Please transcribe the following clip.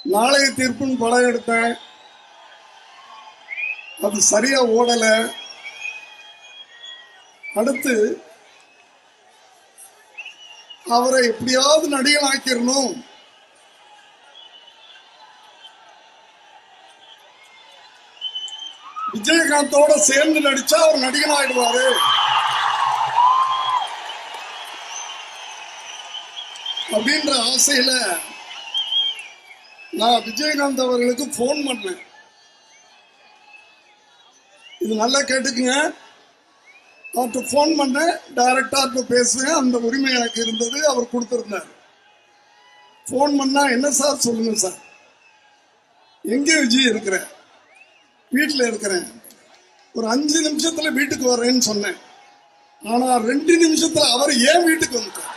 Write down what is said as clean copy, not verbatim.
நாளைய தீர்ப்புன்னு படம் எடுத்தேன், அது சரியா ஓடல. அடுத்து அவரை எப்படியாவது நடிகன் ஆக்கிடணும், விஜயகாந்தோட சேர்ந்து நடிச்சா அவர் நடிகன் ஆயிடுவாரு அப்படின்ற ஆசையில நான் விஜயகாந்த் அவர்களுக்கு போன் பண்ணேன். இது நல்லா கேட்டுக்குங்க, அவர்கிட்ட போன் பண்ணேன், டைரக்டா பேசுவேன், அந்த உரிமை எனக்கு இருந்தது, அவர் கொடுத்திருந்தார். போன் பண்ணா என்ன சார் சொல்லுங்க சார், எங்க விஜய் இருக்கிறேன், வீட்டில் இருக்கிறேன், ஒரு 5 நிமிஷத்துல வீட்டுக்கு வர்றேன்னு சொன்னேன். ஆனா 2 நிமிஷத்துல அவர் ஏன் வீட்டுக்கு வந்துட்டார்.